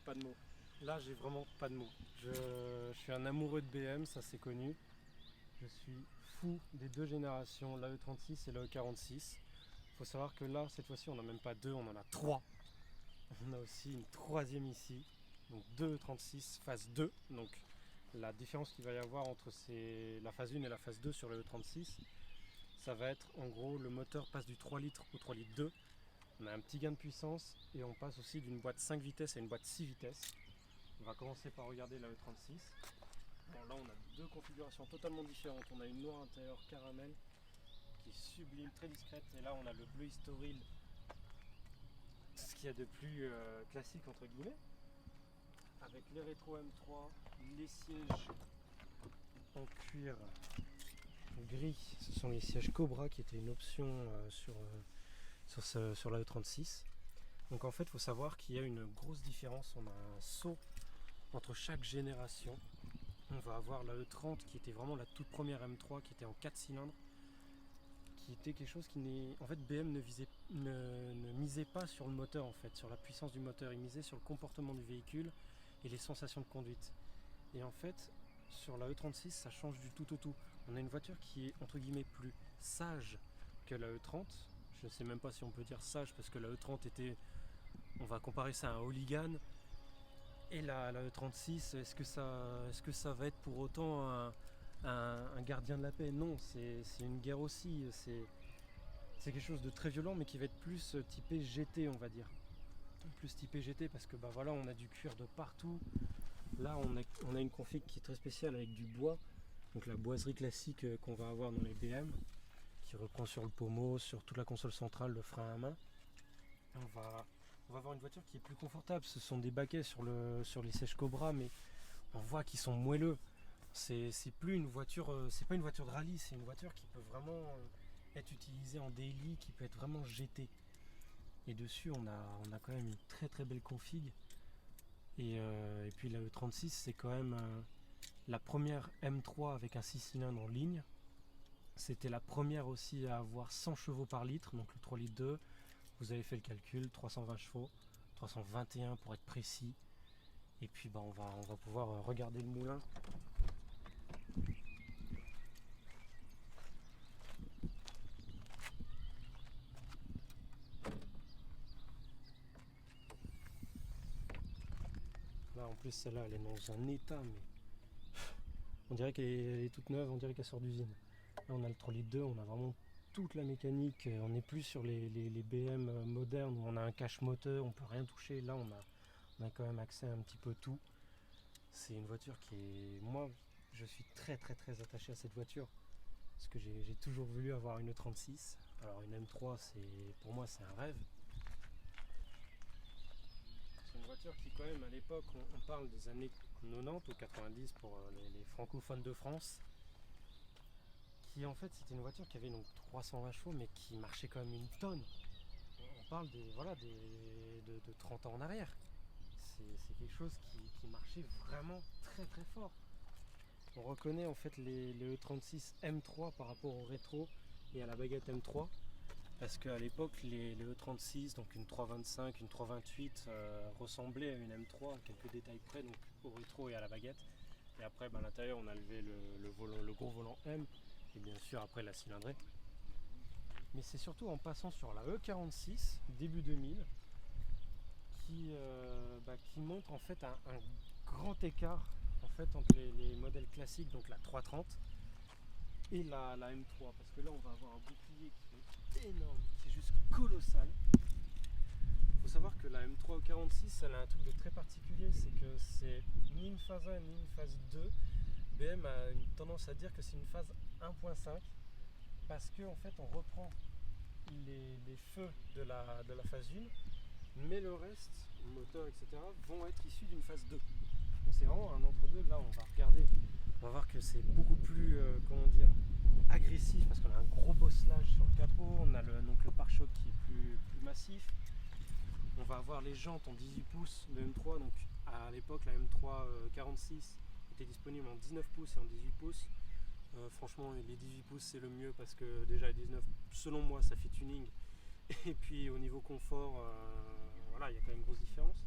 pas de mots. Là, j'ai vraiment pas de mots. Je suis un amoureux de BM, ça c'est connu. Je suis fou des deux générations, l'AE36 et l'AE46. Il faut savoir que là, cette fois-ci, on n'en a même pas deux, on en a trois. On a aussi une troisième ici, donc deux E36 phase 2. Donc la différence qu'il va y avoir entre la phase 1 et la phase 2 sur le E36, ça va être en gros le moteur passe du 3 litres au 3 litres 2. On a un petit gain de puissance et on passe aussi d'une boîte 5 vitesses à une boîte 6 vitesses. On va commencer par regarder la E36. Bon, là on a deux configurations totalement différentes. On a une noire intérieure caramel qui est sublime, très discrète, et là on a le bleu Historil, ce qu'il y a de plus classique entre guillemets, avec les rétro M3, les sièges en cuir gris, ce sont les sièges Cobra qui étaient une option sur la E36. Donc en fait il faut savoir qu'il y a une grosse différence, on a un saut entre chaque génération. On va avoir la E30 qui était vraiment la toute première M3 qui était en 4 cylindres, qui était quelque chose qui n'est... En fait BM ne misait pas sur le moteur en fait, sur la puissance du moteur, il misait sur le comportement du véhicule et les sensations de conduite. Et en fait sur la E36 ça change du tout au tout. On a une voiture qui est entre guillemets plus sage que la E30. Je ne sais même pas si on peut dire sage parce que la E30 était... On va comparer ça à un hooligan. Et la E36, est-ce que ça va être pour autant un gardien de la paix? Non, c'est une guerre aussi. C'est quelque chose de très violent, mais qui va être plus typé GT, on va dire. Plus typé GT parce que bah voilà, on a du cuir de partout. Là, on a une config qui est très spéciale avec du bois. Donc la boiserie classique qu'on va avoir dans les BM, qui reprend sur le pommeau, sur toute la console centrale, le frein à main. On va avoir une voiture qui est plus confortable. Ce sont des baquets sur les sièges Cobra, mais on voit qu'ils sont moelleux. C'est plus une voiture, c'est pas une voiture de rallye, c'est une voiture qui peut vraiment être utilisée en daily, qui peut être vraiment GT. Et dessus, on a quand même une très très belle config. Et puis la E36, c'est quand même la première M3 avec un 6 cylindres en ligne. C'était la première aussi à avoir 100 chevaux par litre, donc le 3 litres 2. Vous avez fait le calcul, 320 chevaux, 321 pour être précis. Et puis bah, on va pouvoir regarder le moulin. Là en plus celle-là elle est dans un état, mais on dirait qu'elle est toute neuve, on dirait qu'elle sort d'usine. Là on a le 3 litres 2, on a vraiment toute la mécanique, on n'est plus sur les BM modernes où on a un cache moteur, on peut rien toucher. Là on a quand même accès à un petit peu tout. C'est une voiture qui est... Moi je suis très très très attaché à cette voiture parce que j'ai toujours voulu avoir une E36. Alors une M3 pour moi c'est un rêve. C'est une voiture qui quand même à l'époque, on parle des années 90 ou 90 pour les francophones de France, qui en fait c'était une voiture qui avait donc 320 chevaux mais qui marchait quand même une tonne. On parle de 30 ans en arrière. C'est quelque chose qui marchait vraiment très très fort. On reconnaît en fait les E36 M3 par rapport au rétro et à la baguette M3. Parce qu'à l'époque, les E36, donc une 325, une 328, ressemblaient à une M3 à quelques détails près, donc au rétro et à la baguette. Et après, à l'intérieur, on a levé le gros volant M, et bien sûr après la cylindrée. Mais c'est surtout en passant sur la E46, début 2000, qui montre en fait un grand écart en fait, entre les modèles classiques, donc la 330, et la M3. Parce que là, on va avoir un bouclier qui est énorme, c'est juste colossal. Il faut savoir que la M3 46, elle a un truc de très particulier, c'est que c'est ni une phase 1 ni une phase 2. BM a une tendance à dire que c'est une phase 1.5 parce que en fait on reprend les feux de la phase 1, mais le reste, le moteur, etc., vont être issus d'une phase 2. Donc c'est vraiment un entre-deux. Là on va regarder, on va voir que c'est beaucoup plus, comment dire, agressif parce qu'on a un gros bosselage sur le capot, on a donc le pare-choc qui est plus massif. On va avoir les jantes en 18 pouces de M3, donc à l'époque la M3 46 était disponible en 19 pouces et en 18 pouces. Franchement les 18 pouces c'est le mieux parce que déjà les 19 selon moi ça fait tuning et puis au niveau confort voilà il y a quand même une grosse différence.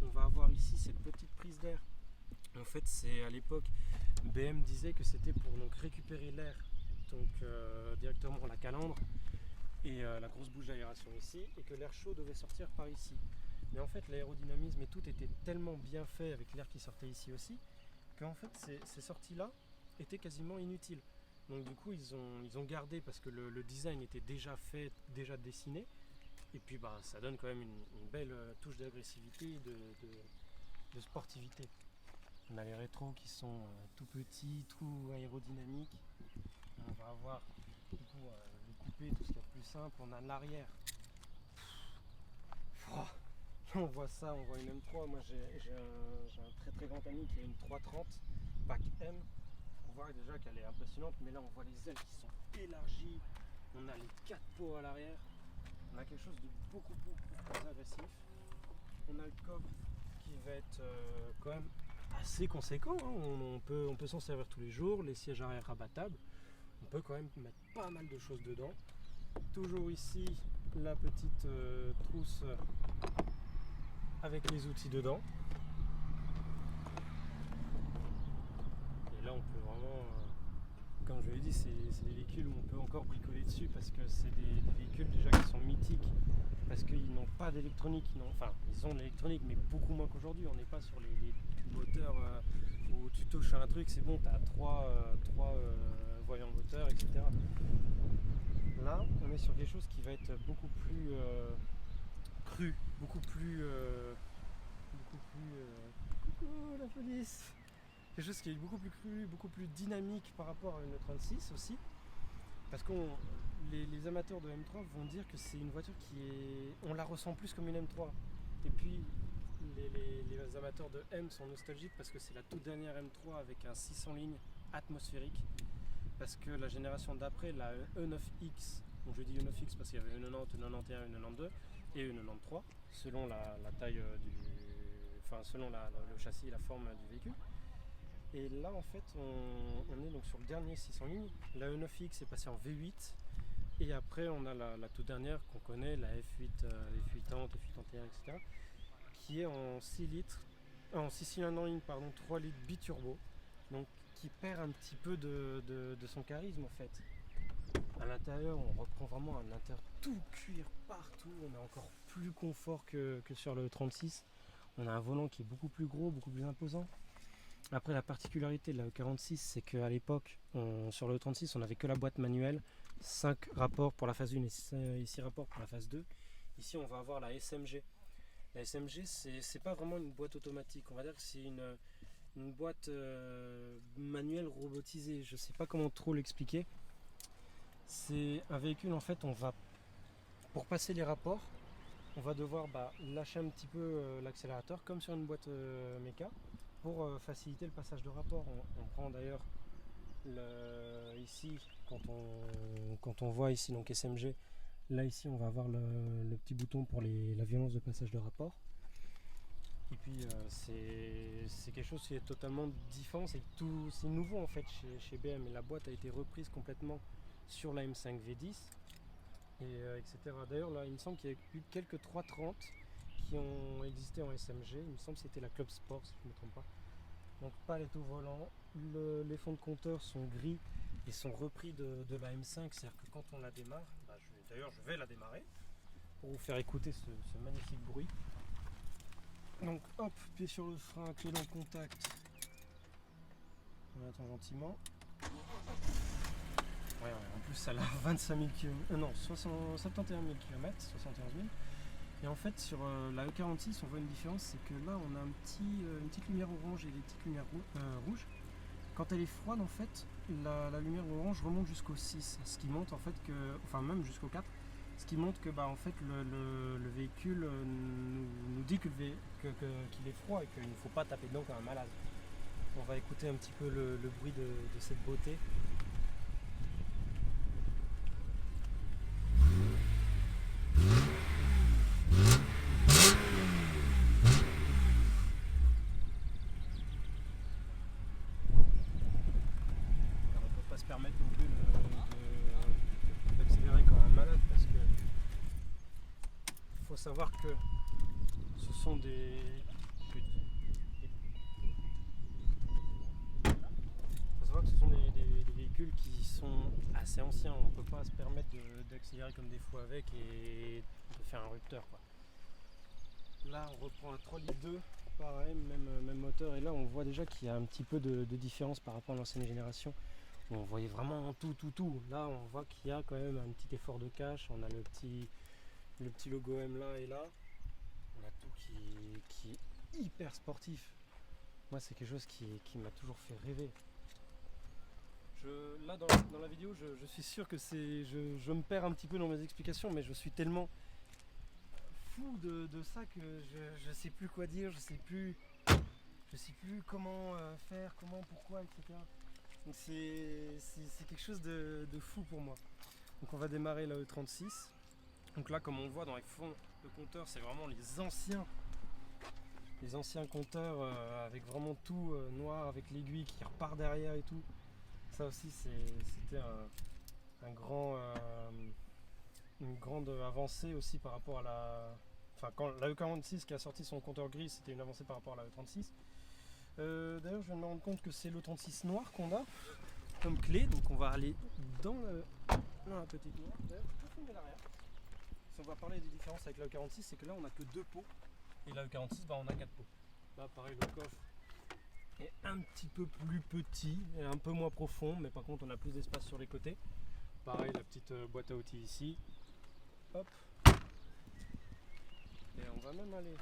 On va avoir ici cette petite prise d'air. En fait, c'est à l'époque, BM disait que c'était pour donc récupérer l'air donc directement la calandre et la grosse bouche d'aération ici, et que l'air chaud devait sortir par ici. Mais en fait, l'aérodynamisme et tout était tellement bien fait avec l'air qui sortait ici aussi, qu'en fait, ces sorties-là étaient quasiment inutiles. Donc du coup, ils ont gardé, parce que le design était déjà fait, déjà dessiné, et puis bah, ça donne quand même une belle touche d'agressivité et de sportivité. On a les rétros qui sont tout petits, tout aérodynamiques. On va avoir du coup le coupé, tout ce qu'il y a de plus simple. On a l'arrière. On voit ça, on voit une M3. Moi j'ai un très très grand ami qui a une 330 pack M. On voit déjà qu'elle est impressionnante, mais là on voit les ailes qui sont élargies. On a les 4 pots à l'arrière. On a quelque chose de beaucoup plus agressif. On a le coffre qui va être quand même assez conséquent, hein. On peut s'en servir tous les jours, les sièges arrière rabattables, on peut quand même mettre pas mal de choses dedans. Toujours ici la petite trousse avec les outils dedans. Et là on peut vraiment, comme je l'ai dit, c'est des véhicules où on peut encore bricoler dessus, parce que c'est des véhicules déjà qui sont mythiques, parce qu'ils n'ont pas d'électronique, ils ont de l'électronique mais beaucoup moins qu'aujourd'hui. On n'est pas sur les moteurs où tu touches à un truc, c'est bon, tu as trois voyants moteurs, etc. Là, on est sur quelque chose qui va être beaucoup plus cru, coucou la police, quelque chose qui est beaucoup plus cru, beaucoup plus dynamique par rapport à une 36 aussi, parce que les amateurs de M3 vont dire que c'est une voiture on la ressent plus comme une M3, et puis les amateurs de M sont nostalgiques parce que c'est la toute dernière M3 avec un 600 lignes atmosphérique, parce que la génération d'après, la E9X, donc je dis E9X parce qu'il y avait E90, E91, E92 et E93 selon la taille selon le châssis et la forme du véhicule. Et là en fait on est donc sur le dernier 600 lignes. La E9X est passée en V8, et après on a la toute dernière qu'on connaît, la F8, F80, F81, etc., qui est en 6 litres, en 6 cylindres en ligne, 3 litres biturbo, donc qui perd un petit peu de son charisme en fait. À l'intérieur, on reprend vraiment un intérieur tout cuir partout, on a encore plus confort que sur le 36. On a un volant qui est beaucoup plus gros, beaucoup plus imposant. Après, la particularité de la E46, c'est qu'à l'époque, sur le E36, on n'avait que la boîte manuelle, 5 rapports pour la phase 1 et 6 rapports pour la phase 2. Ici, on va avoir la SMG. La SMG, c'est pas vraiment une boîte automatique, on va dire que c'est une boîte manuelle robotisée. Je sais pas comment trop l'expliquer. C'est un véhicule, en fait, pour passer les rapports, on va devoir lâcher un petit peu l'accélérateur, comme sur une boîte méca, pour faciliter le passage de rapport. On prend d'ailleurs ici, quand on voit ici donc SMG, là ici on va avoir le petit bouton pour la violence de passage de rapport. Et puis c'est quelque chose qui est totalement différent, c'est nouveau en fait chez BM, et la boîte a été reprise complètement sur la M5 V10, etc. D'ailleurs là il me semble qu'il y a eu quelques 330 qui ont existé en SMG, il me semble que c'était la Club Sport si je ne me trompe pas. Donc palette au volant, les fonds de compteur sont gris et sont repris de la M5, c'est-à-dire que quand on la démarre, je vais la démarrer pour vous faire écouter ce magnifique bruit. Donc hop, pied sur le frein, clé dans le contact, on attend gentiment. Ouais, en plus ça a 25 000 km, non, 71 000 km, 71 000. Et en fait sur la E46 on voit une différence, c'est que là on a une petite lumière orange et des petites lumières rouges. Quand elle est froide en fait, la lumière orange remonte jusqu'au 6, ce qui montre en fait même jusqu'au 4, ce qui montre que en fait le véhicule nous dit qu'il est froid et qu'il ne faut pas taper dedans comme un malade. On va écouter un petit peu le bruit de cette beauté. Permettre non plus d'accélérer comme un malade, parce que faut savoir que ce sont des assez ancien, on ne peut pas se permettre d'accélérer comme des fous avec et de faire un rupteur, quoi. Là on reprend un 3 litres 2, pareil, même moteur, et là on voit déjà qu'il y a un petit peu de différence par rapport à l'ancienne génération. On voyait vraiment tout. Là on voit qu'il y a quand même un petit effort de cache, on a le petit logo M là et là. On a tout qui est hyper sportif. Moi c'est quelque chose qui m'a toujours fait rêver. Là dans la vidéo je suis sûr que je me perds un petit peu dans mes explications, mais je suis tellement fou de ça que je sais plus quoi dire, je sais plus comment faire, comment, pourquoi, etc. Donc c'est quelque chose de fou pour moi. Donc on va démarrer la E36. Donc là comme on voit dans les fonds de compteurs, c'est vraiment les anciens compteurs avec vraiment tout noir, avec l'aiguille qui repart derrière et tout. Ça aussi c'était une grande avancée aussi par rapport à la... Enfin, quand la E46 qui a sorti son compteur gris, c'était une avancée par rapport à la E36. D'ailleurs, je viens de me rendre compte que c'est l'E36 noir qu'on a comme clé. Donc, on va aller dans la petite noire. D'ailleurs, je peux filmer l'arrière. Si on va parler des différences avec la E46, c'est que là, on n'a que 2 pots. Et la E46, on a 4 pots. Là, pareil, le coffre est un petit peu plus petit et un peu moins profond. Mais par contre, on a plus d'espace sur les côtés. Pareil, la petite boîte à outils ici. Hop. Et on va même aller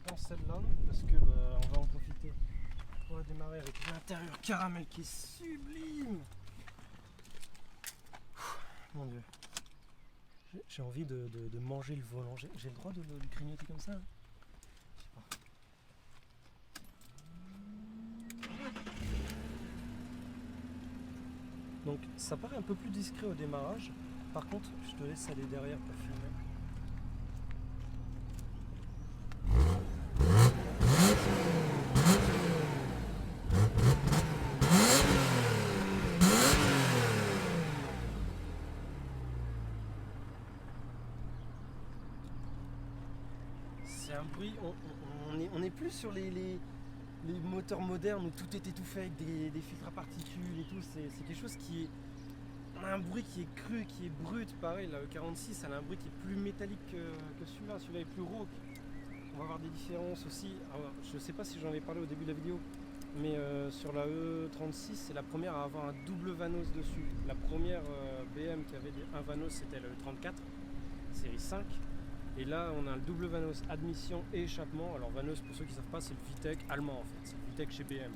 dans celle-là parce que on va en profiter pour la démarrer avec l'intérieur caramel qui est sublime. Mon Dieu. J'ai envie de manger le volant. J'ai le droit de le grignoter comme ça, hein? Je sais pas. Donc ça paraît un peu plus discret au démarrage. Par contre, je te laisse aller derrière pour filmer. C'est un bruit, on est plus sur les moteurs modernes où tout est étouffé avec des filtres à particules et tout. C'est quelque chose qui est... On a un bruit qui est cru, qui est brut. Pareil, la E46, elle a un bruit qui est plus métallique que celui-là. Celui-là est plus rauque. On va avoir des différences aussi. Alors, je sais pas si j'en ai parlé au début de la vidéo, mais sur la E36, c'est la première à avoir un double Vanos dessus. La première BM qui avait un Vanos, c'était la E34, série 5. Et là, on a le double Vanos admission et échappement. Alors Vanos, pour ceux qui ne savent pas, c'est le VTEC allemand en fait. C'est le VTEC chez BM.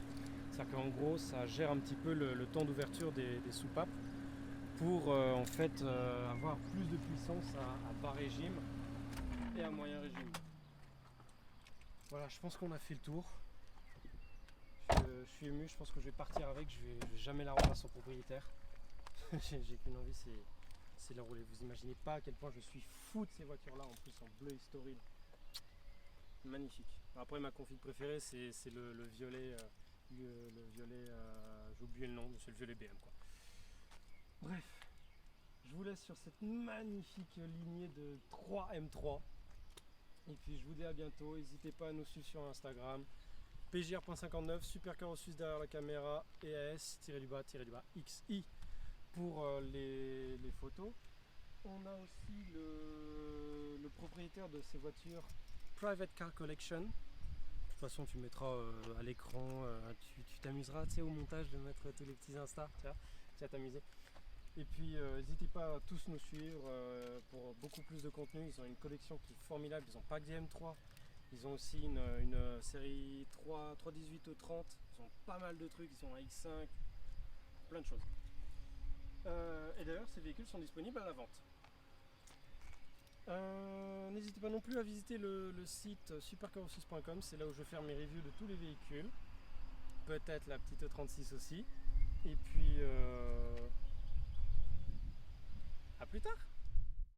C'est-à-dire qu'en gros, ça gère un petit peu le temps d'ouverture des soupapes pour en fait avoir plus de puissance à bas régime et à moyen régime. Voilà, je pense qu'on a fait le tour. Je suis ému, je pense que je vais partir avec. Je vais jamais la rendre à son propriétaire. J'ai qu'une envie, c'est la rouler. Vous imaginez pas à quel point je suis fou de ces voitures là, en plus en bleu historique. Magnifique. Après, ma config préférée c'est le violet, j'ai oublié le nom, mais c'est le violet BM quoi. Bref, je vous laisse sur cette magnifique lignée de 3 M3 et puis je vous dis à bientôt. N'hésitez pas à nous suivre sur Instagram, pjr.59, Supercar Suisse derrière la caméra, EAS-XI pour les photos. On a aussi le propriétaire de ces voitures, Private Car Collection. De toute façon, tu mettras à l'écran, tu t'amuseras au montage de mettre tous les petits Insta, tu vas t'amuser. Et puis, n'hésitez pas à tous nous suivre pour beaucoup plus de contenu. Ils ont une collection qui est formidable. Ils ont pas que des M3. Ils ont aussi une série 318 au 30. Ils ont pas mal de trucs. Ils ont un X5, plein de choses. Et d'ailleurs, ces véhicules sont disponibles à la vente. N'hésitez pas non plus à visiter le site supercarossus.com. C'est là où je vais faire mes reviews de tous les véhicules. Peut-être la petite E36 aussi. Et puis, à plus tard!